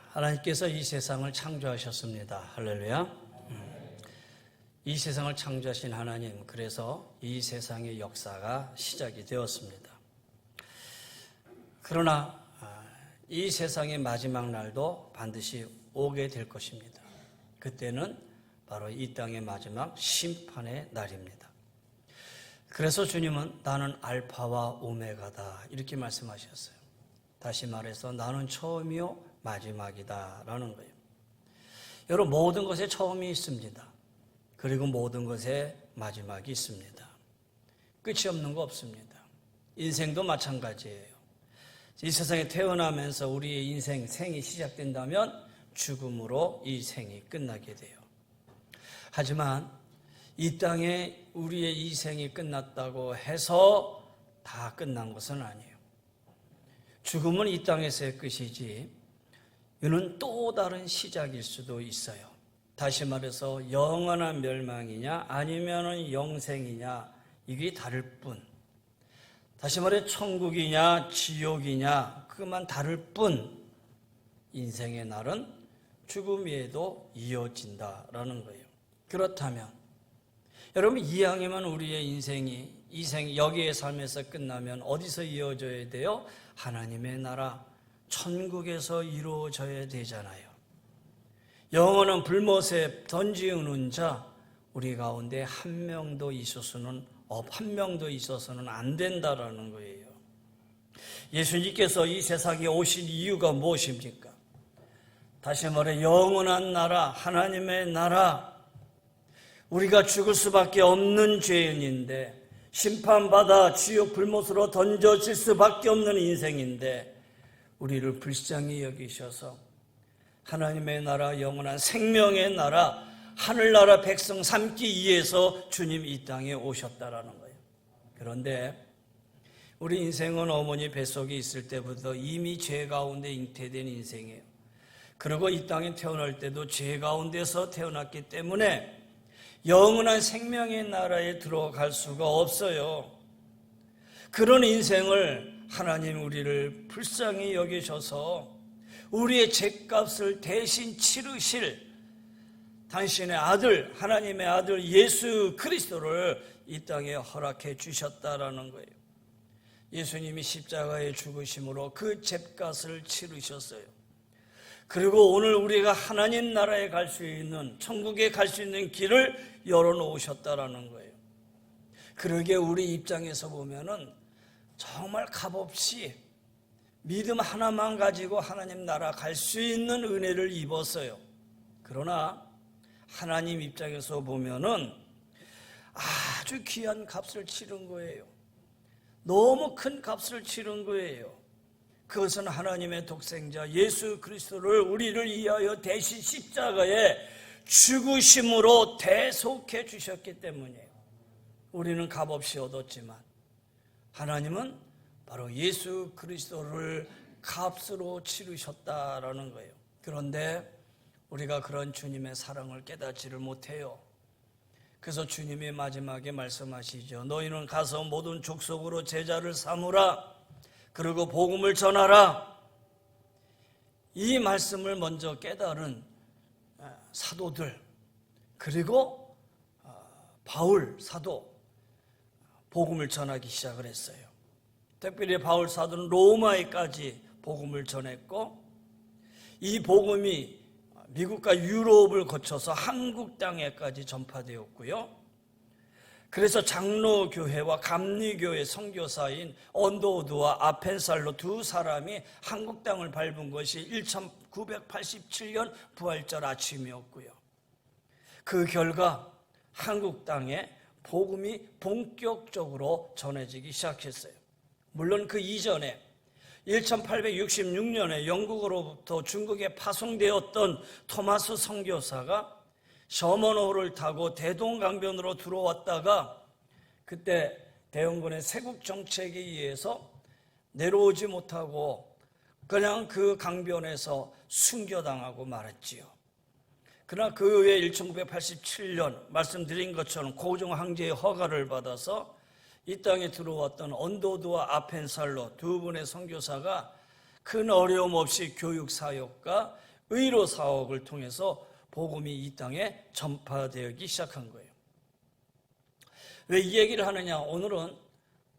하나님께서 이 세상을 창조하셨습니다. 할렐루야. 이 세상을 창조하신 하나님, 그래서 이 세상의 역사가 시작이 되었습니다. 그러나 이 세상의 마지막 날도 반드시 오게 될 것입니다. 그때는 바로 이 땅의 마지막 심판의 날입니다. 그래서 주님은 나는 알파와 오메가다 이렇게 말씀하셨어요. 다시 말해서 나는 처음이요 마지막이다 라는 거예요. 여러분, 모든 것에 처음이 있습니다. 그리고 모든 것에 마지막이 있습니다. 끝이 없는 거 없습니다. 인생도 마찬가지예요. 이 세상에 태어나면서 우리의 인생, 생이 시작된다면 죽음으로 이 생이 끝나게 돼요. 하지만 이 땅에 우리의 이 생이 끝났다고 해서 다 끝난 것은 아니에요. 죽음은 이 땅에서의 끝이지 이는 또 다른 시작일 수도 있어요. 다시 말해서 영원한 멸망이냐 아니면 영생이냐 이게 다를 뿐, 다시 말해 천국이냐 지옥이냐 그것만 다를 뿐, 인생의 날은 죽음 위에도 이어진다라는 거예요. 그렇다면 여러분, 이왕이면 우리의 인생이 여기의 삶에서 끝나면 어디서 이어져야 돼요? 하나님의 나라 천국에서 이루어져야 되잖아요. 영원한 불못에 던지우는 자, 우리 가운데 한 명도 있어서는 안 된다라는 거예요. 예수님께서 이 세상에 오신 이유가 무엇입니까? 다시 말해 영원한 나라, 하나님의 나라, 우리가 죽을 수밖에 없는 죄인인데, 심판받아 지옥 불못으로 던져질 수밖에 없는 인생인데 우리를 불쌍히 여기셔서 하나님의 나라, 영원한 생명의 나라, 하늘나라 백성 삼기 위해서 주님이 이 땅에 오셨다라는 거예요. 그런데 우리 인생은 어머니 뱃속에 있을 때부터 이미 죄 가운데 잉태된 인생이에요. 그리고 이 땅에 태어날 때도 죄 가운데서 태어났기 때문에 영원한 생명의 나라에 들어갈 수가 없어요. 그런 인생을 하나님 우리를 불쌍히 여기셔서 우리의 죄값을 대신 치르실 당신의 아들, 하나님의 아들 예수 그리스도를 이 땅에 허락해 주셨다라는 거예요. 예수님이 십자가에 죽으심으로 그 죄값을 치르셨어요. 그리고 오늘 우리가 하나님 나라에 갈 수 있는, 천국에 갈 수 있는 길을 열어놓으셨다라는 거예요. 그러게 우리 입장에서 보면은 정말 값없이 믿음 하나만 가지고 하나님 나라 갈 수 있는 은혜를 입었어요. 그러나 하나님 입장에서 보면은 아주 귀한 값을 치른 거예요. 너무 큰 값을 치른 거예요. 그것은 하나님의 독생자 예수 그리스도를 우리를 위하여 대신 십자가에 죽으심으로 대속해 주셨기 때문이에요. 우리는 값없이 얻었지만 하나님은 바로 예수 그리스도를 값으로 치르셨다라는 거예요. 그런데 우리가 그런 주님의 사랑을 깨닫지를 못해요. 그래서 주님이 마지막에 말씀하시죠. 너희는 가서 모든 족속으로 제자를 삼으라. 그리고 복음을 전하라. 이 말씀을 먼저 깨달은 사도들, 그리고 바울 사도 복음을 전하기 시작을 했어요. 특별히 바울 사도는 로마에까지 복음을 전했고, 이 복음이 미국과 유럽을 거쳐서 한국 땅에까지 전파되었고요. 그래서 장로교회와 감리교회 선교사인 언더우드와 아펜살로 두 사람이 한국 땅을 밟은 것이 1987년 부활절 아침이었고요. 그 결과 한국 땅에 복음이 본격적으로 전해지기 시작했어요. 물론 그 이전에 1866년에 영국으로부터 중국에 파송되었던 토마스 선교사가 셔먼호를 타고 대동강변으로 들어왔다가 그때 대원군의 세국 정책에 의해서 내려오지 못하고 그냥 그 강변에서 순교당하고 말았지요. 그러나 그 후에 1987년 말씀드린 것처럼 고종 황제의 허가를 받아서 이 땅에 들어왔던 언더우드와 아펜살로 두 분의 선교사가 큰 어려움 없이 교육 사역과 의로 사역을 통해서 복음이 이 땅에 전파되기 시작한 거예요. 왜 이 얘기를 하느냐? 오늘은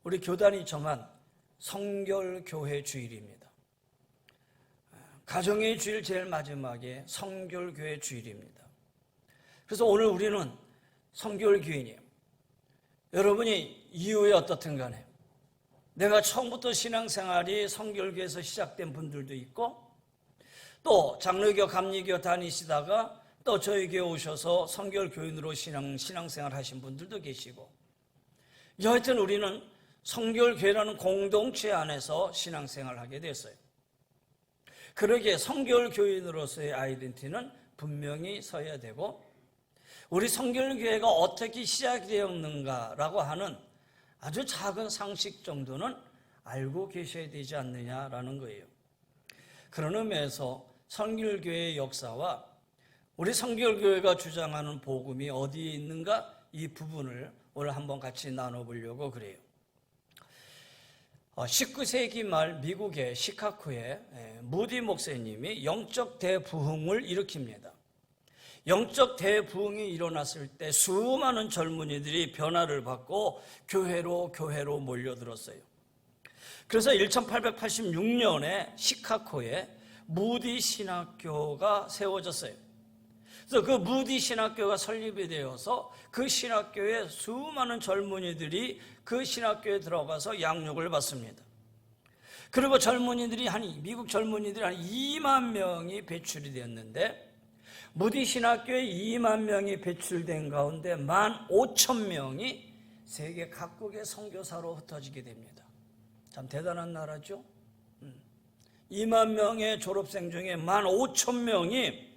우리 교단이 정한 성결교회 주일입니다. 가정의 주일 제일 마지막에 성결교회 주일입니다. 그래서 오늘 우리는 성결교인이에요. 여러분이 이후에 어떻든 간에 내가 처음부터 신앙생활이 성결교에서 시작된 분들도 있고, 또 장로교, 감리교 다니시다가 또 저희 교회 오셔서 성결교인으로 신앙생활 하신 분들도 계시고, 여하튼 우리는 성결교회라는 공동체 안에서 신앙생활을 하게 됐어요. 그러기에 성결교인으로서의 아이덴티티는 분명히 서야 되고, 우리 성결교회가 어떻게 시작되었는가라고 하는 아주 작은 상식 정도는 알고 계셔야 되지 않느냐라는 거예요. 그런 의미에서 성결교회의 역사와 우리 성결교회가 주장하는 복음이 어디에 있는가, 이 부분을 오늘 한번 같이 나눠보려고 그래요. 19세기 말 미국의 시카고에 무디 목사님이 영적 대부흥을 일으킵니다. 영적 대부흥이 일어났을 때 수많은 젊은이들이 변화를 받고 교회로 몰려들었어요. 그래서 1886년에 시카고에 무디 신학교가 세워졌어요. 그래서 그 무디 신학교가 설립이 되어서 그 신학교에 수많은 젊은이들이 그 신학교에 들어가서 양육을 받습니다. 그리고 미국 젊은이들이 한 2만 명이 배출이 되었는데, 무디 신학교에 2만 명이 배출된 가운데 15,000명이 세계 각국의 선교사로 흩어지게 됩니다. 참 대단한 나라죠. 2만 명의 졸업생 중에 15,000명이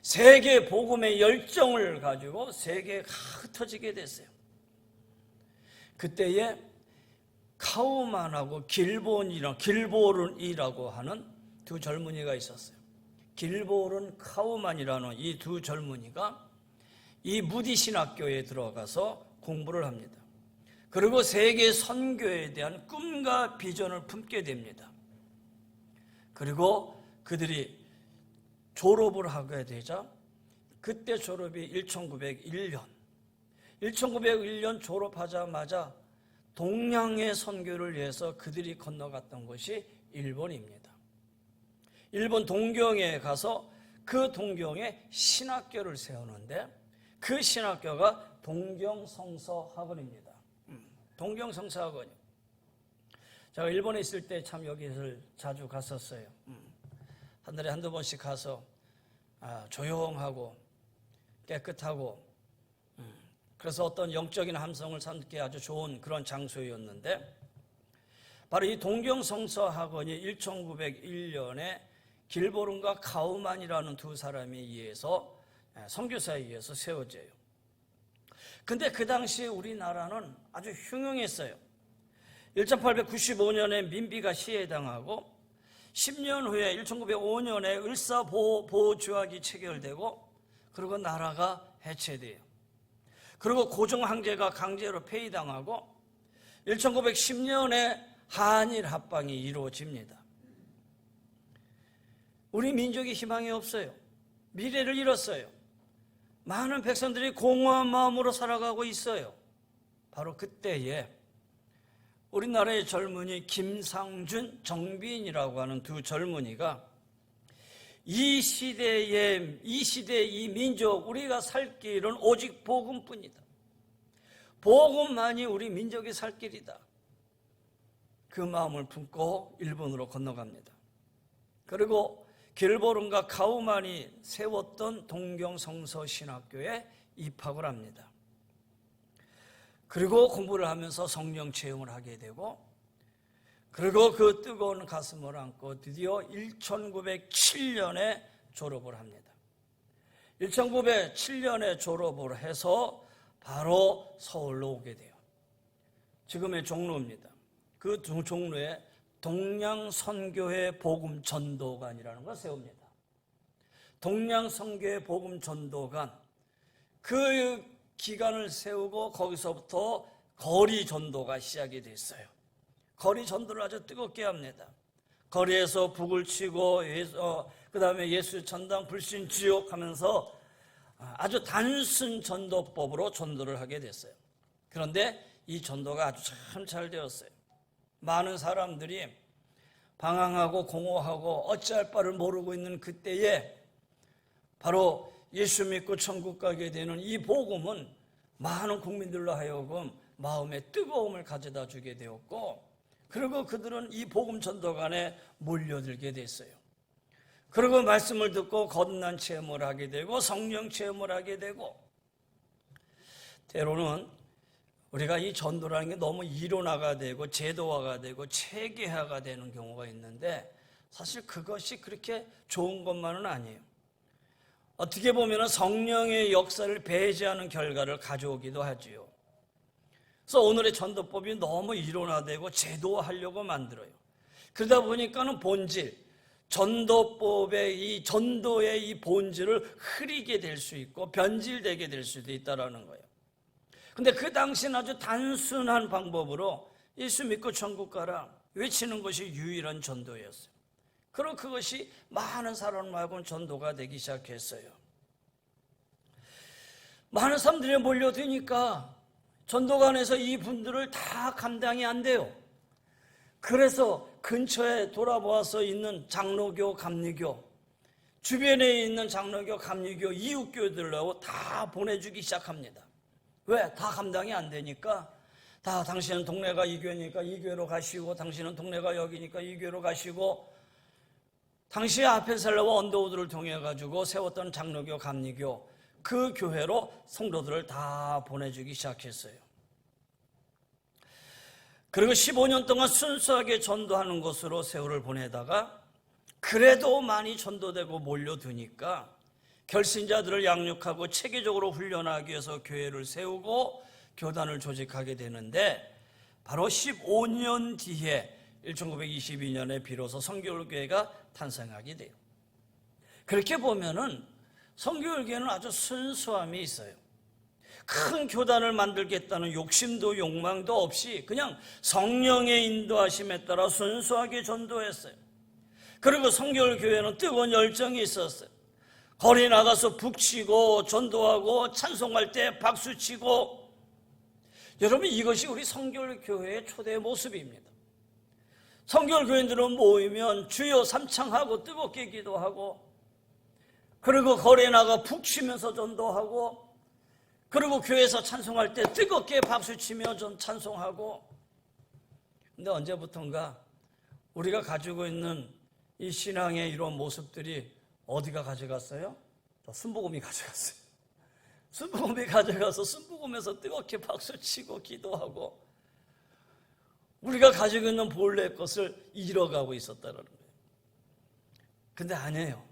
세계 복음의 열정을 가지고 세계에 흩어지게 됐어요. 그때에 카우만하고 길보른이라고 하는 두 젊은이가 있었어요. 길보른, 카우만이라는 이 두 젊은이가 이 무디 신학교에 들어가서 공부를 합니다. 그리고 세계 선교에 대한 꿈과 비전을 품게 됩니다. 그리고 그들이 졸업을 하게 되자, 그때 졸업이 1901년 졸업하자마자 동양의 선교를 위해서 그들이 건너갔던 곳이 일본입니다. 일본 동경에 가서 그 동경에 신학교를 세우는데, 그 신학교가 동경성서학원입니다. 동경성서학원이요. 제가 일본에 있을 때 참 여기를 자주 갔었어요. 한 달에 한두 번씩 가서 조용하고 깨끗하고, 그래서 어떤 영적인 함성을 삼기 아주 좋은 그런 장소였는데, 바로 이 동경성서학원이 1901년에 길보른과 카우만이라는 두 사람에 의해서, 선교사에 의해서 세워져요. 근데 그 당시에 우리나라는 아주 흉흉했어요. 1895년에 민비가 시해당하고 10년 후에 1905년에 을사보호조약이 체결되고, 그리고 나라가 해체돼요. 그리고 고종황제가 강제로 폐위당하고 1910년에 한일 합방이 이루어집니다. 우리 민족이 희망이 없어요. 미래를 잃었어요. 많은 백성들이 공허한 마음으로 살아가고 있어요. 바로 그때에 우리나라의 젊은이 김상준, 정빈이라고 하는 두 젊은이가 이 시대의 이 민족, 우리가 살 길은 오직 복음뿐이다. 복음만이 우리 민족이 살 길이다. 그 마음을 품고 일본으로 건너갑니다. 그리고 길보른과 카우만이 세웠던 동경성서신학교에 입학을 합니다. 그리고 공부를 하면서 성령 체험을 하게 되고, 그리고 그 뜨거운 가슴을 안고 드디어 1907년에 졸업을 합니다. 1907년에 졸업을 해서 바로 서울로 오게 돼요. 지금의 종로입니다. 그 종로에 동양선교회 복음전도관이라는 걸 세웁니다. 동양선교회 복음전도관, 그 기관을 세우고 거기서부터 거리 전도가 시작이 됐어요. 거리 전도를 아주 뜨겁게 합니다. 거리에서 북을 치고 그 다음에 예수 전당 불신 지옥 하면서 아주 단순 전도법으로 전도를 하게 됐어요. 그런데 이 전도가 아주 참 잘 되었어요. 많은 사람들이 방황하고 공허하고 어찌할 바를 모르고 있는 그때에 바로 예수 믿고 천국 가게 되는 이 복음은 많은 국민들로 하여금 마음에 뜨거움을 가져다 주게 되었고, 그리고 그들은 이 복음 전도관에 몰려들게 됐어요. 그리고 말씀을 듣고 거듭난 체험을 하게 되고 성령 체험을 하게 되고, 때로는 우리가 이 전도라는 게 너무 이론화가 되고 제도화가 되고 체계화가 되는 경우가 있는데, 사실 그것이 그렇게 좋은 것만은 아니에요. 어떻게 보면 성령의 역사를 배제하는 결과를 가져오기도 하지요. 그래서 오늘의 전도법이 너무 이론화되고 제도화하려고 만들어요. 그러다 보니까는 본질, 전도법의 이 전도의 이 본질을 흐리게 될 수 있고 변질되게 될 수도 있다는 거예요. 근데 그 당시는 아주 단순한 방법으로 예수 믿고 천국 가라 외치는 것이 유일한 전도였어요. 그리고 그것이 많은 사람하고는 전도가 되기 시작했어요. 많은 사람들이 몰려드니까 전도관에서 이분들을 다 감당이 안 돼요. 그래서 근처에 돌아보아서 있는 장로교, 감리교, 주변에 있는 장로교, 감리교, 이웃교들하고 다 보내주기 시작합니다. 왜? 다 감당이 안 되니까. 다 당신은 동네가 이 교회니까 이 교회로 가시고, 당신은 동네가 여기니까 이 교회로 가시고, 당시 앞에 살려고 언더우드를 통해 가지고 세웠던 장로교, 감리교, 그 교회로 성도들을 다 보내주기 시작했어요. 그리고 15년 동안 순수하게 전도하는 것으로 세월을 보내다가 그래도 많이 전도되고 몰려드니까 결신자들을 양육하고 체계적으로 훈련하기 위해서 교회를 세우고 교단을 조직하게 되는데, 바로 15년 뒤에 1922년에 비로소 성결교회가 탄생하게 돼요. 그렇게 보면은 성결교회는 아주 순수함이 있어요. 큰 교단을 만들겠다는 욕심도 욕망도 없이 그냥 성령의 인도하심에 따라 순수하게 전도했어요. 그리고 성결교회는 뜨거운 열정이 있었어요. 거리 나가서 북치고 전도하고 찬송할 때 박수치고. 여러분, 이것이 우리 성결교회의 초대 모습입니다. 성결교인들은 모이면 주여 삼창하고 뜨겁게 기도하고, 그리고 거리에 나가 북치면서 전도하고, 그리고 교회에서 찬송할 때 뜨겁게 박수치며 찬송하고. 근데 언제부턴가 우리가 가지고 있는 이 신앙의 이런 모습들이 어디가 가져갔어요? 순복음이 가져갔어요. 순복음이 가져가서 순복음에서 뜨겁게 박수치고 기도하고 우리가 가지고 있는 본래 것을 잃어가고 있었다는 거예요. 근데 아니에요.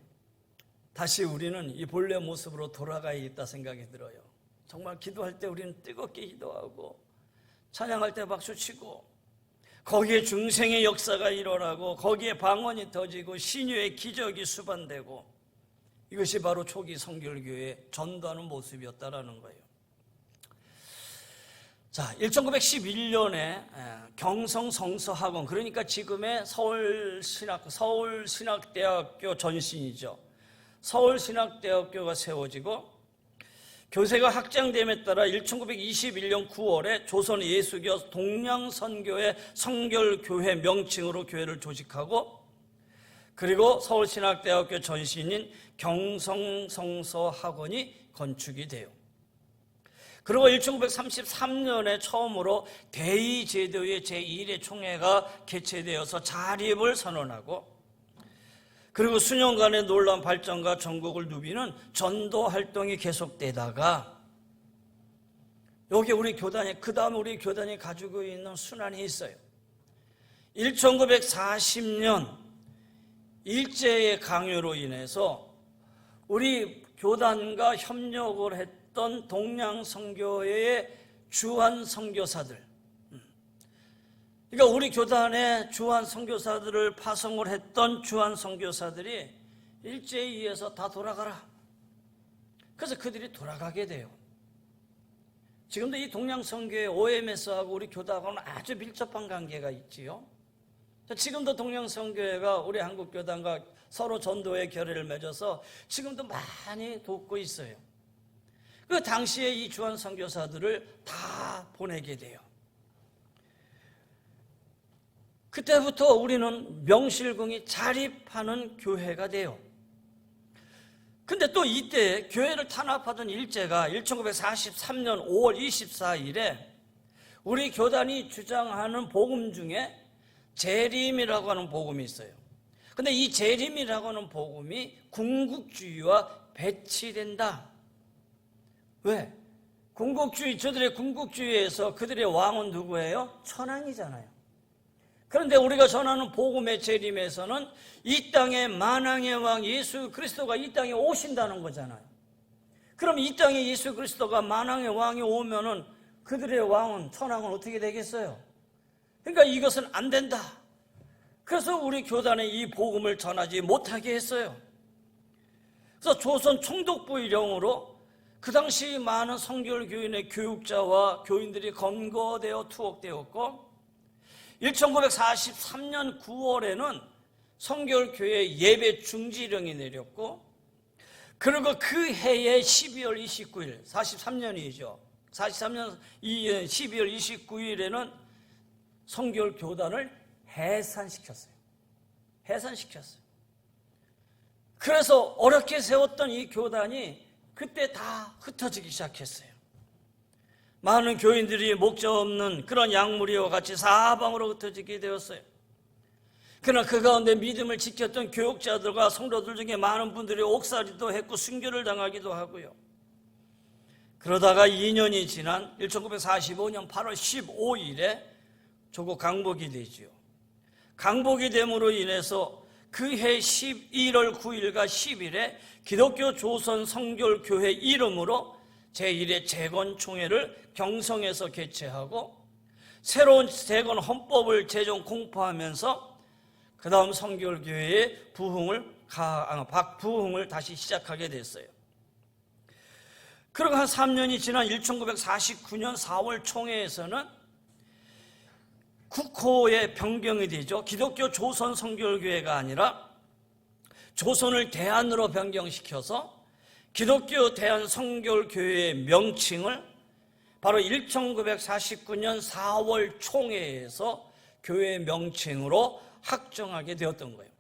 다시 우리는 이 본래 모습으로 돌아가야겠다 생각이 들어요. 정말 기도할 때 우리는 뜨겁게 기도하고 찬양할 때 박수치고, 거기에 중생의 역사가 일어나고 거기에 방언이 터지고 신유의 기적이 수반되고, 이것이 바로 초기 성결교회의 전도하는 모습이었다라는 거예요. 자, 1911년에 경성성서학원, 그러니까 지금의 서울신학대학교 전신이죠. 서울신학대학교가 세워지고 교세가 확장됨에 따라 1921년 9월에 조선 예수교 동양선교회 성결교회 명칭으로 교회를 조직하고, 그리고 서울신학대학교 전신인 경성성서학원이 건축이 돼요. 그리고 1933년에 처음으로 대의제도의 제1회 총회가 개최되어서 자립을 선언하고, 그리고 수년간의 놀라운 발전과 전국을 누비는 전도 활동이 계속되다가, 여기 우리 교단이, 그 다음에 우리 교단이 가지고 있는 순환이 있어요. 1940년 일제의 강요로 인해서 우리 교단과 협력을 했던 동양선교회의 주한 선교사들, 그러니까 우리 교단의 주한 선교사들을 파송을 했던 주한 선교사들이 일제에 의해서 다 돌아가라. 그래서 그들이 돌아가게 돼요. 지금도 이 동양선교회 OMS하고 우리 교단하고는 아주 밀접한 관계가 있지요. 지금도 동영성교회가 우리 한국교단과 서로 전도의 결의를 맺어서 지금도 많이 돕고 있어요. 그 당시에 이 주한 선교사들을 다 보내게 돼요. 그때부터 우리는 명실공히 자립하는 교회가 돼요. 근데 또 이때 교회를 탄압하던 일제가 1943년 5월 24일에 우리 교단이 주장하는 복음 중에 재림이라고 하는 복음이 있어요. 근데 이 재림이라고 하는 복음이 군국주의와 배치된다. 왜? 저들의 군국주의에서 그들의 왕은 누구예요? 천황이잖아요. 그런데 우리가 전하는 복음의 재림에서는 이 땅의 만왕의 왕 예수 그리스도가 이 땅에 오신다는 거잖아요. 그럼 이 땅에 예수 그리스도가 만왕의 왕이 오면은 그들의 왕은, 천황은 어떻게 되겠어요? 그러니까 이것은 안 된다. 그래서 우리 교단에 이 복음을 전하지 못하게 했어요. 그래서 조선 총독부 일령으로 그 당시 많은 성결교인의 교육자와 교인들이 검거되어 투옥되었고 1943년 9월에는 성결교회 예배 중지령이 내렸고 그리고 그 해에 12월 29일 43년이죠. 43년 12월 29일에는 성결교단을 해산시켰어요. 그래서 어렵게 세웠던 이 교단이 그때 다 흩어지기 시작했어요. 많은 교인들이 목적 없는 그런 약무리와 같이 사방으로 흩어지게 되었어요. 그러나 그 가운데 믿음을 지켰던 교육자들과 성도들 중에 많은 분들이 옥살이도 했고 순교를 당하기도 하고요. 그러다가 2년이 지난 1945년 8월 15일에 조국 강복이 되지요. 강복이 됨으로 인해서 그해 11월 9일과 10일에 기독교 조선 성결교회 이름으로 제1회 재건총회를 경성에서 개최하고 새로운 재건 헌법을 제정 공포하면서 그 다음 성결교회의 부흥을 다시 시작하게 됐어요. 그리고 한 3년이 지난 1949년 4월 총회에서는 국호의 변경이 되죠. 기독교 조선 성결교회가 아니라 조선을 대한으로 변경시켜서 기독교 대한 성결교회의 명칭을 바로 1949년 4월 총회에서 교회 명칭으로 확정하게 되었던 거예요.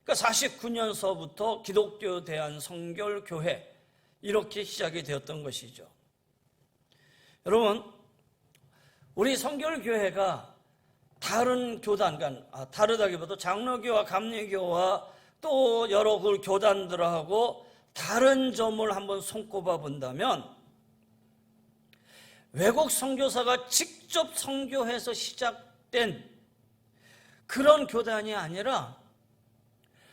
그러니까 49년서부터 기독교 대한 성결교회 이렇게 시작이 되었던 것이죠. 여러분, 우리 성결교회가 다른 교단, 다르다기보다 장로교와 감리교와 또 여러 그 교단들하고 다른 점을 한번 손꼽아 본다면 외국 선교사가 직접 선교해서 시작된 그런 교단이 아니라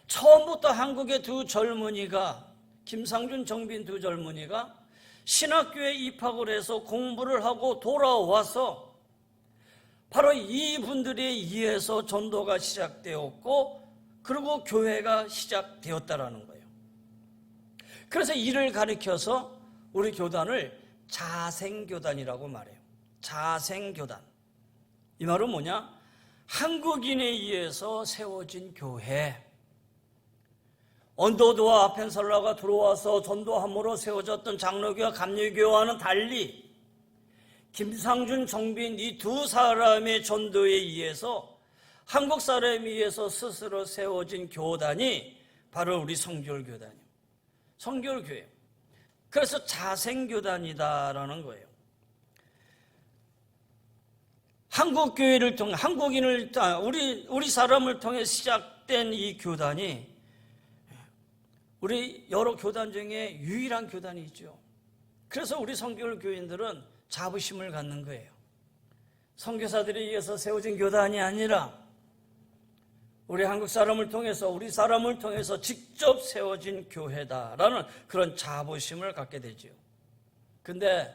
처음부터 한국의 두 젊은이가 김상준, 정빈 두 젊은이가 신학교에 입학을 해서 공부를 하고 돌아와서 바로 이분들에 의해서 전도가 시작되었고 그리고 교회가 시작되었다라는 거예요. 그래서 이를 가리켜서 우리 교단을 자생교단이라고 말해요. 자생교단. 이 말은 뭐냐? 한국인에 의해서 세워진 교회. 언더도와 아펜살라가 들어와서 전도함으로 세워졌던 장로교와 감리교와는 달리 김상준, 정빈 이 두 사람의 전도에 의해서 한국 사람에 의해서 스스로 세워진 교단이 바로 우리 성결교단이에요. 성결교회. 그래서 자생교단이다라는 거예요. 한국교회를 통해 한국인을 우리 사람을 통해 시작된 이 교단이 우리 여러 교단 중에 유일한 교단이죠. 그래서 우리 성결교인들은 자부심을 갖는 거예요. 선교사들에 의해서 세워진 교단이 아니라 우리 한국 사람을 통해서 우리 사람을 통해서 직접 세워진 교회다라는 그런 자부심을 갖게 되죠. 근데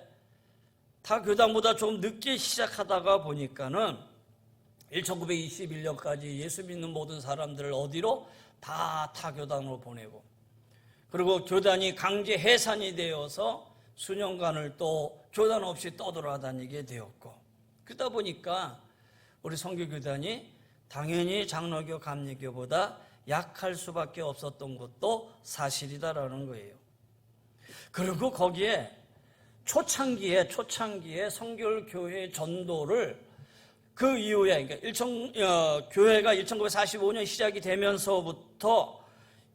타 교단보다 좀 늦게 시작하다가 보니까는 1921년까지 예수 믿는 모든 사람들을 어디로? 다 타교단으로 보내고 그리고 교단이 강제 해산이 되어서 수년간을 또 교단 없이 떠돌아다니게 되었고 그러다 보니까 우리 선교교단이 당연히 장로교, 감리교보다 약할 수밖에 없었던 것도 사실이다라는 거예요. 그리고 거기에 초창기에 성결교회 전도를 그 이후에, 그러니까 교회가 1945년 시작이 되면서부터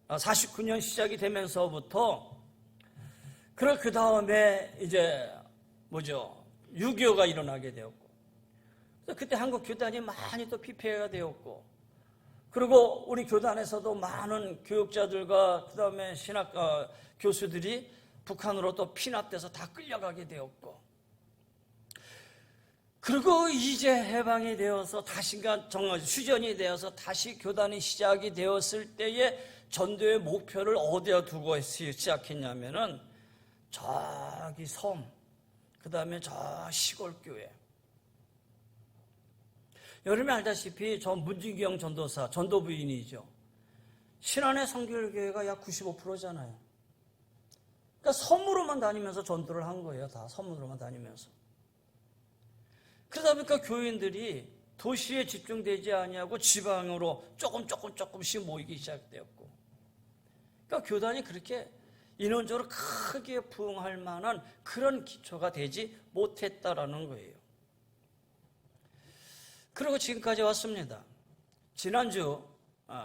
49년 시작이 되면서부터 그 다음에 이제 6.25가 일어나게 되었고, 그때 한국 교단이 많이 또 피폐가 되었고, 그리고 우리 교단에서도 많은 교육자들과 그 다음에 신학 교수들이 북한으로 또 피납돼서 다 끌려가게 되었고, 그리고 이제 해방이 되어서 다시가 수전이 되어서 다시 교단이 시작이 되었을 때에 전도의 목표를 어디에 두고 시작했냐면은 저기 섬, 그 다음에 저 시골교회. 여러분이 알다시피 저 문진경 전도사, 전도부인이죠. 신안의 성결교회가 약 95%잖아요. 그러니까 섬으로만 다니면서 전도를 한 거예요. 다 섬으로만 다니면서. 그러다 보니까 교인들이 도시에 집중되지 아니하고 지방으로 조금씩 모이기 시작되었고, 그러니까 교단이 그렇게 인원적으로 크게 부흥할 만한 그런 기초가 되지 못했다라는 거예요. 그리고 지금까지 왔습니다. 지난주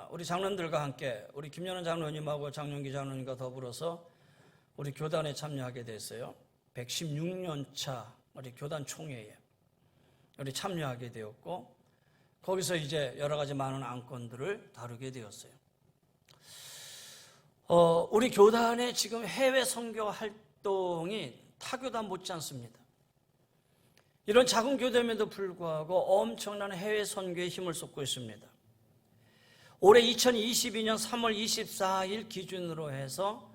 우리 장로님들과 함께 우리 김연원 장로님하고 장윤기 장로님과 더불어서 우리 교단에 참여하게 됐어요. 116년 차 우리 교단 총회에 우리 참여하게 되었고, 거기서 이제 여러 가지 많은 안건들을 다루게 되었어요. 우리 교단의 지금 해외 선교 활동이 타교단 못지 않습니다. 이런 작은 교회임에도 불구하고 엄청난 해외 선교에 힘을 쏟고 있습니다. 올해 2022년 3월 24일 기준으로 해서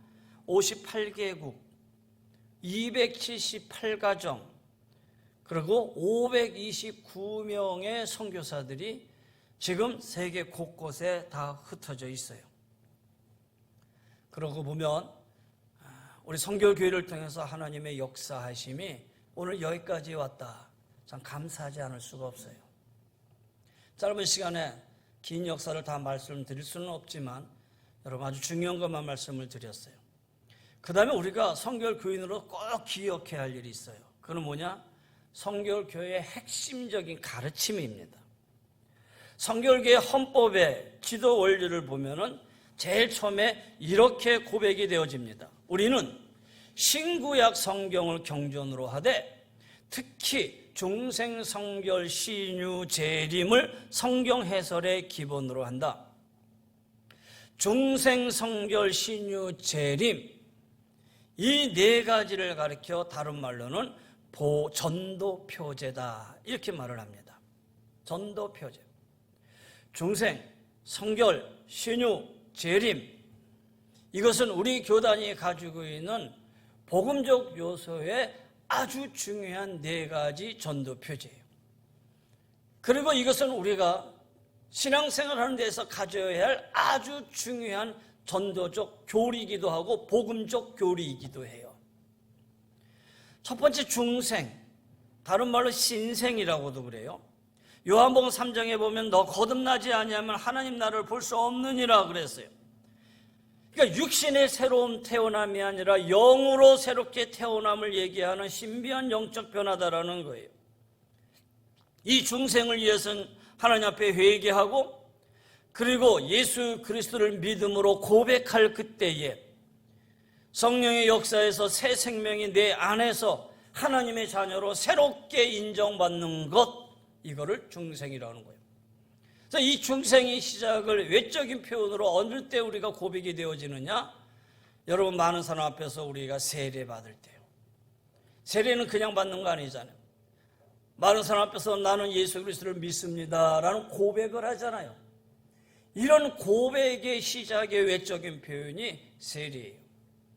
58개국, 278가정, 그리고 529명의 선교사들이 지금 세계 곳곳에 다 흩어져 있어요. 그러고 보면 우리 성결교회를 통해서 하나님의 역사하심이 오늘 여기까지 왔다. 참 감사하지 않을 수가 없어요. 짧은 시간에 긴 역사를 다 말씀드릴 수는 없지만 여러분 아주 중요한 것만 말씀을 드렸어요. 그 다음에 우리가 성결교인으로 꼭 기억해야 할 일이 있어요. 그건 뭐냐? 성결교회의 핵심적인 가르침입니다. 성결교회 헌법의 지도 원리를 보면은 제일 처음에 이렇게 고백이 되어집니다. 우리는 신구약 성경을 경전으로 하되 특히 중생 성결 신유 재림을 성경 해설의 기본으로 한다. 중생 성결 신유 재림, 이 네 가지를 가리켜 다른 말로는 전도 표제다 이렇게 말을 합니다. 전도 표제. 중생, 성결, 신유, 재림, 이것은 우리 교단이 가지고 있는 복음적 요소의 아주 중요한 네 가지 전도 표제예요. 그리고 이것은 우리가 신앙생활하는 데서 가져야 할 아주 중요한 전도적 교리이기도 하고 복음적 교리이기도 해요. 첫 번째 중생, 다른 말로 신생이라고도 그래요. 요한복음 3장에 보면 너 거듭나지 아니하면 하나님 나라를 볼 수 없느니라 그랬어요. 그러니까 육신의 새로운 태어남이 아니라 영으로 새롭게 태어남을 얘기하는 신비한 영적 변화다라는 거예요. 이 중생을 위해서는 하나님 앞에 회개하고 그리고 예수 그리스도를 믿음으로 고백할 그때에 성령의 역사에서 새 생명이 내 안에서 하나님의 자녀로 새롭게 인정받는 것, 이거를 중생이라는 거예요. 그래서 이 중생의 시작을 외적인 표현으로 어느 때 우리가 고백이 되어지느냐? 여러분 많은 사람 앞에서 우리가 세례 받을 때요. 세례는 그냥 받는 거 아니잖아요. 많은 사람 앞에서 나는 예수 그리스도를 믿습니다 라는 고백을 하잖아요. 이런 고백의 시작의 외적인 표현이 세례예요.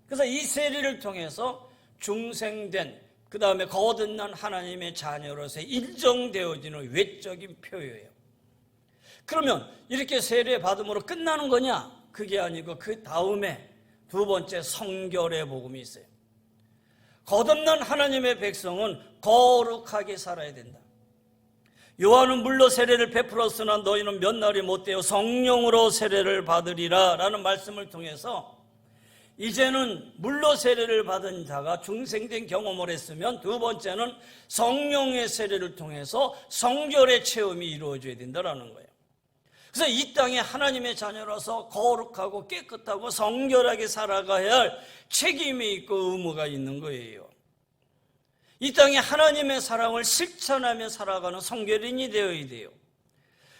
그래서 이 세례를 통해서 중생된, 그 다음에 거듭난 하나님의 자녀로서 인정되어지는 외적인 표현이에요. 그러면 이렇게 세례 받음으로 끝나는 거냐? 그게 아니고 그 다음에 두 번째 성결의 복음이 있어요. 거듭난 하나님의 백성은 거룩하게 살아야 된다. 요한은 물로 세례를 베풀었으나 너희는 몇 날이 못되어 성령으로 세례를 받으리라 라는 말씀을 통해서 이제는 물로 세례를 받은 자가 중생된 경험을 했으면 두 번째는 성령의 세례를 통해서 성결의 체험이 이루어져야 된다는 거예요. 그래서 이 땅에 하나님의 자녀라서 거룩하고 깨끗하고 성결하게 살아가야 할 책임이 있고 의무가 있는 거예요. 이 땅에 하나님의 사랑을 실천하며 살아가는 성결인이 되어야 돼요.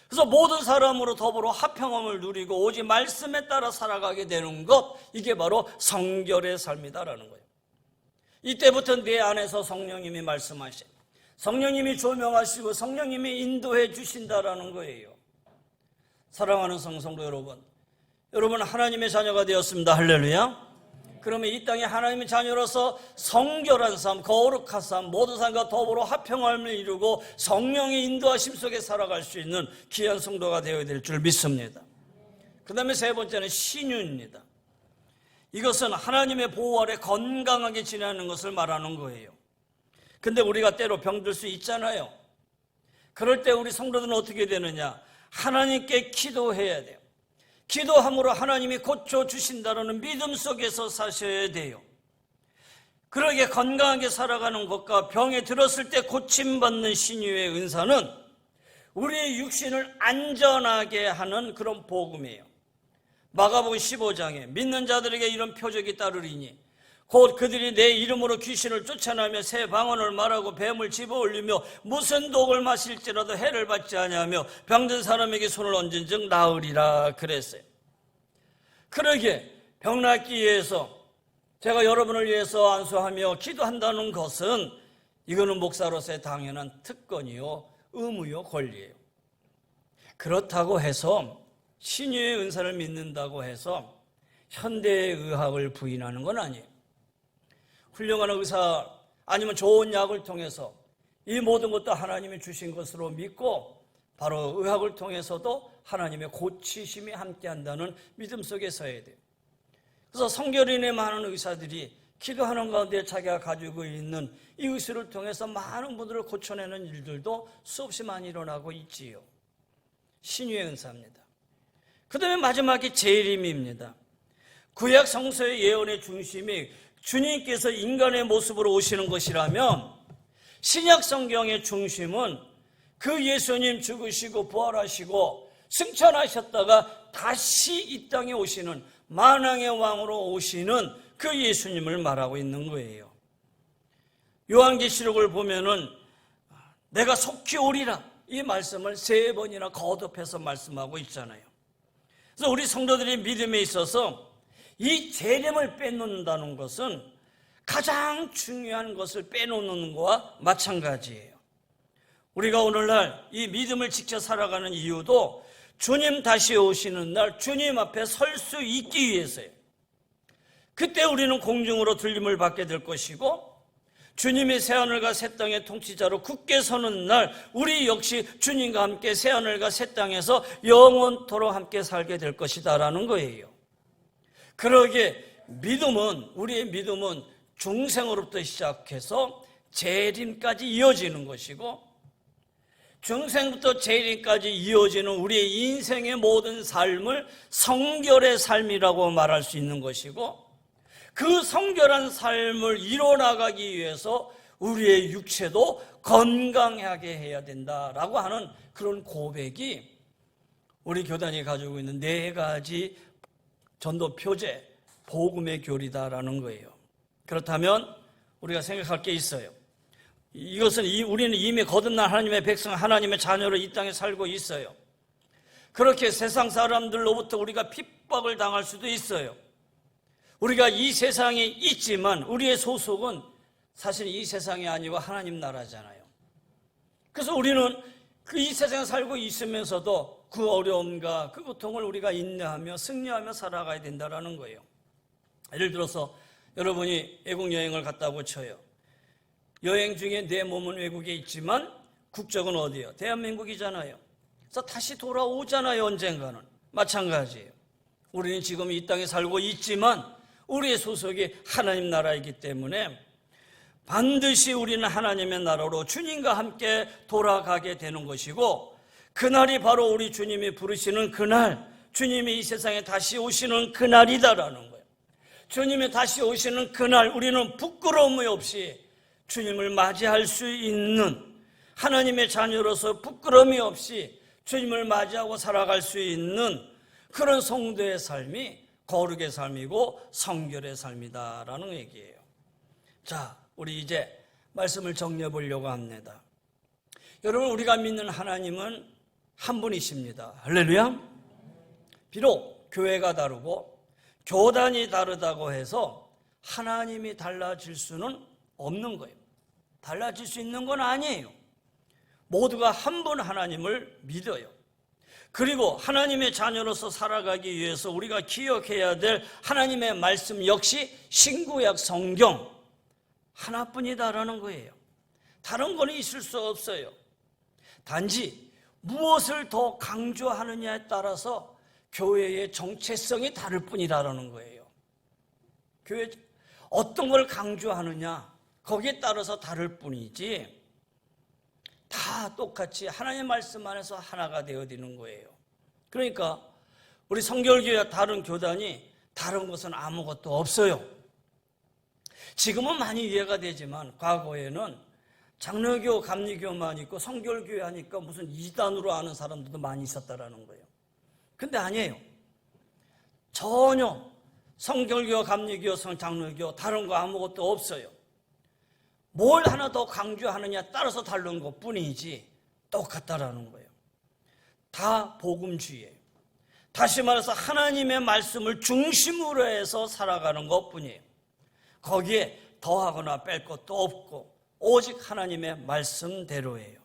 그래서 모든 사람으로 더불어 화평함을 누리고 오직 말씀에 따라 살아가게 되는 것, 이게 바로 성결의 삶이다라는 거예요. 이때부터 내 안에서 성령님이 말씀하신, 성령님이 조명하시고 성령님이 인도해 주신다라는 거예요. 사랑하는 성도 여러분 하나님의 자녀가 되었습니다. 할렐루야. 그러면 이 땅에 하나님의 자녀로서 성결한 삶, 거룩한 삶, 모든 사람과 더불어 화평함을 이루고 성령의 인도하심 속에 살아갈 수 있는 귀한 성도가 되어야 될 줄 믿습니다. 그 다음에 세 번째는 신유입니다. 이것은 하나님의 보호 아래 건강하게 지내는 것을 말하는 거예요. 근데 우리가 때로 병들 수 있잖아요. 그럴 때 우리 성도들은 어떻게 되느냐? 하나님께 기도해야 돼요. 기도함으로 하나님이 고쳐주신다는 믿음 속에서 사셔야 돼요. 그러게 건강하게 살아가는 것과 병에 들었을 때 고침받는 신유의 은사는 우리의 육신을 안전하게 하는 그런 복음이에요. 마가복음 15장에 믿는 자들에게 이런 표적이 따르리니 곧 그들이 내 이름으로 귀신을 쫓아내며 새 방언을 말하고 뱀을 집어올리며 무슨 독을 마실지라도 해를 받지 아니하며 병든 사람에게 손을 얹은 즉 나으리라 그랬어요. 그러기에 병 낫기 위해서 제가 여러분을 위해서 안수하며 기도한다는 것은 이거는 목사로서의 당연한 특권이요 의무요 권리예요. 그렇다고 해서 신유의 은사를 믿는다고 해서 현대의 의학을 부인하는 건 아니에요. 훌륭한 의사 아니면 좋은 약을 통해서 이 모든 것도 하나님이 주신 것으로 믿고 바로 의학을 통해서도 하나님의 고치심이 함께한다는 믿음 속에 서야 돼요. 그래서 성결인의 많은 의사들이 기도하는 가운데 자기가 가지고 있는 이 의술을 통해서 많은 분들을 고쳐내는 일들도 수없이 많이 일어나고 있지요. 신유의 은사입니다. 그 다음에 마지막에 재림입니다. 구약 성서의 예언의 중심이 주님께서 인간의 모습으로 오시는 것이라면 신약 성경의 중심은 그 예수님 죽으시고 부활하시고 승천하셨다가 다시 이 땅에 오시는 만왕의 왕으로 오시는 그 예수님을 말하고 있는 거예요. 요한계시록을 보면은 내가 속히 오리라 이 말씀을 3번이나 거듭해서 말씀하고 있잖아요. 그래서 우리 성도들이 믿음에 있어서 이 재림을 빼놓는다는 것은 가장 중요한 것을 빼놓는 것과 마찬가지예요. 우리가 오늘날 이 믿음을 지켜 살아가는 이유도 주님 다시 오시는 날 주님 앞에 설 수 있기 위해서예요. 그때 우리는 공중으로 들림을 받게 될 것이고 주님이 새하늘과 새 땅의 통치자로 굳게 서는 날 우리 역시 주님과 함께 새하늘과 새 땅에서 영원토록 함께 살게 될 것이다라는 거예요. 그러기에 우리의 믿음은 중생으로부터 시작해서 재림까지 이어지는 것이고 중생부터 재림까지 이어지는 우리의 인생의 모든 삶을 성결의 삶이라고 말할 수 있는 것이고 그 성결한 삶을 이뤄나가기 위해서 우리의 육체도 건강하게 해야 된다라고 하는 그런 고백이 우리 교단이 가지고 있는 4가지 전도 표제, 복음의 교리다라는 거예요. 그렇다면 우리가 생각할 게 있어요. 이것은 우리는 이미 거듭난 하나님의 백성, 하나님의 자녀로 이 땅에 살고 있어요. 그렇게 세상 사람들로부터 우리가 핍박을 당할 수도 있어요. 우리가 이 세상에 있지만 우리의 소속은 사실 이 세상이 아니고 하나님 나라잖아요. 그래서 우리는 이 세상에 살고 있으면서도 그 어려움과 그 고통을 우리가 인내하며 승리하며 살아가야 된다는 거예요. 예를 들어서 여러분이 외국 여행을 갔다고 쳐요. 여행 중에 내 몸은 외국에 있지만 국적은 어디예요? 대한민국이잖아요. 그래서 다시 돌아오잖아요. 언젠가는. 마찬가지예요. 우리는 지금 이 땅에 살고 있지만 우리의 소속이 하나님 나라이기 때문에 반드시 우리는 하나님의 나라로 주님과 함께 돌아가게 되는 것이고, 그날이 바로 우리 주님이 부르시는 그날, 주님이 이 세상에 다시 오시는 그날이다라는 거예요. 주님이 다시 오시는 그날 우리는 부끄러움이 없이 주님을 맞이할 수 있는, 하나님의 자녀로서 부끄러움이 없이 주님을 맞이하고 살아갈 수 있는 그런 성도의 삶이 거룩의 삶이고 성결의 삶이다라는 얘기예요. 자, 우리 이제 말씀을 정리해 보려고 합니다. 여러분, 우리가 믿는 하나님은 한 분이십니다. 할렐루야. 비록 교회가 다르고 교단이 다르다고 해서 하나님이 달라질 수는 없는 거예요. 달라질 수 있는 건 아니에요. 모두가 한 분 하나님을 믿어요. 그리고 하나님의 자녀로서 살아가기 위해서 우리가 기억해야 될 하나님의 말씀 역시 신구약 성경 하나뿐이다라는 거예요. 다른 거는 있을 수 없어요. 단지 무엇을 더 강조하느냐에 따라서 교회의 정체성이 다를 뿐이라는 거예요. 교회 어떤 걸 강조하느냐 거기에 따라서 다를 뿐이지 다 똑같이 하나님의 말씀 안에서 하나가 되어지는 거예요. 그러니까 우리 성결교회와 다른 교단이 다른 것은 아무것도 없어요. 지금은 많이 이해가 되지만 과거에는 장로교, 감리교만 있고 성결교회 하니까 무슨 이단으로 아는 사람들도 많이 있었다라는 거예요. 근데 아니에요. 전혀 성결교, 감리교, 장로교 다른 거 아무것도 없어요. 뭘 하나 더 강조하느냐 따라서 다른 것 뿐이지 똑같다라는 거예요. 다 복음주의예요. 다시 말해서 하나님의 말씀을 중심으로 해서 살아가는 것 뿐이에요. 거기에 더하거나 뺄 것도 없고 오직 하나님의 말씀대로예요.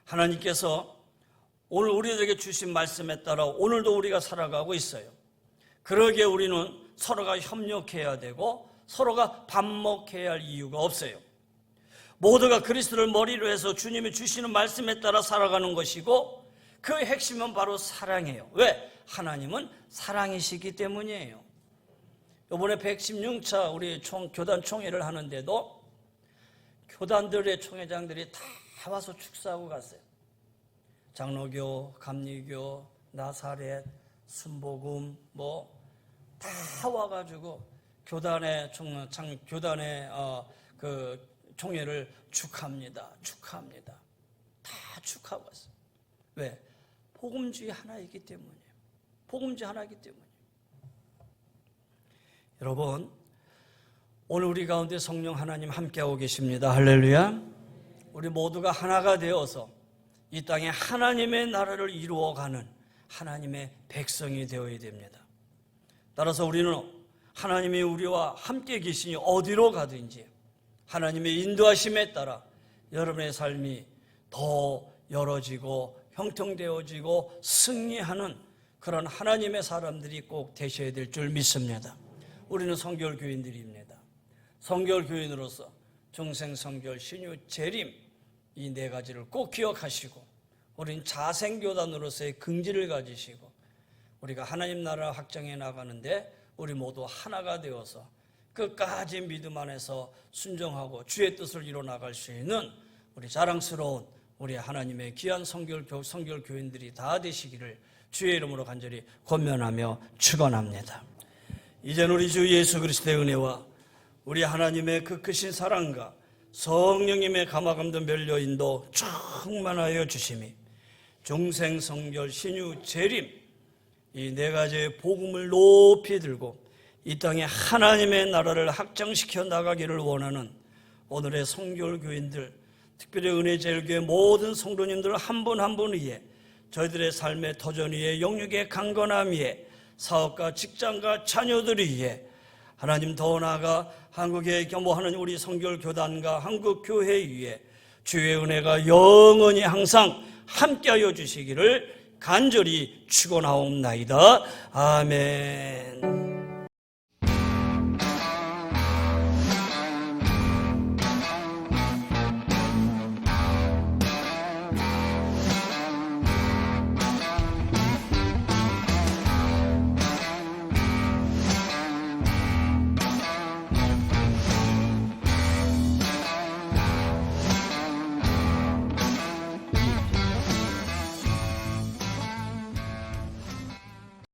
하나님께서 오늘 우리에게 주신 말씀에 따라 오늘도 우리가 살아가고 있어요. 그러기에 우리는 서로가 협력해야 되고 서로가 반목해야 할 이유가 없어요. 모두가 그리스도를 머리로 해서 주님이 주시는 말씀에 따라 살아가는 것이고 그 핵심은 바로 사랑이에요. 왜? 하나님은 사랑이시기 때문이에요. 이번에 116차 우리 교단 총회를 하는데도 교단들의 총회장들이 다 와서 축사하고 갔어요. 장로교, 감리교, 나사렛, 순복음 다 와가지고 교단의 그 총회를 축하합니다. 다 축하하고 왔어요. 왜? 복음주의 하나이기 때문이에요. 복음주의 하나이기 때문이에요. 여러분, 오늘 우리 가운데 성령 하나님 함께하고 계십니다. 할렐루야. 우리 모두가 하나가 되어서 이 땅에 하나님의 나라를 이루어가는 하나님의 백성이 되어야 됩니다. 따라서 우리는 하나님이 우리와 함께 계시니 어디로 가든지 하나님의 인도하심에 따라 여러분의 삶이 더 열어지고 형통되어지고 승리하는 그런 하나님의 사람들이 꼭 되셔야 될 줄 믿습니다. 우리는 성결교인들입니다. 성결교인으로서 중생, 성결, 신유, 재림 이 네 가지를 꼭 기억하시고 우리는 자생교단으로서의 긍지를 가지시고 우리가 하나님 나라 확장해 나가는데 우리 모두 하나가 되어서 끝까지 믿음 안에서 순종하고 주의 뜻을 이뤄 나갈 수 있는 우리 자랑스러운 우리 하나님의 귀한 성결교인들이 다 되시기를 주의 이름으로 간절히 권면하며 축원합니다. 이제는 우리 주 예수 그리스도의 은혜와 우리 하나님의 그 크신 사랑과 성령님의 감화감도 멸려인도 충만하여 주심이 중생, 성결, 신유, 재림 이 네 가지의 복음을 높이 들고 이 땅에 하나님의 나라를 확장시켜 나가기를 원하는 오늘의 성결교인들, 특별히 은혜제일교회 모든 성도님들 한 분 한 분 위에 저희들의 삶의 터전 위에 영육의 강건함 위에 사업과 직장과 자녀들 위에 하나님 더 나아가 한국에 겸허하는 우리 성결교단과 한국교회 위에 주의 은혜가 영원히 항상 함께하여 주시기를 간절히 축원하옵나이다. 아멘.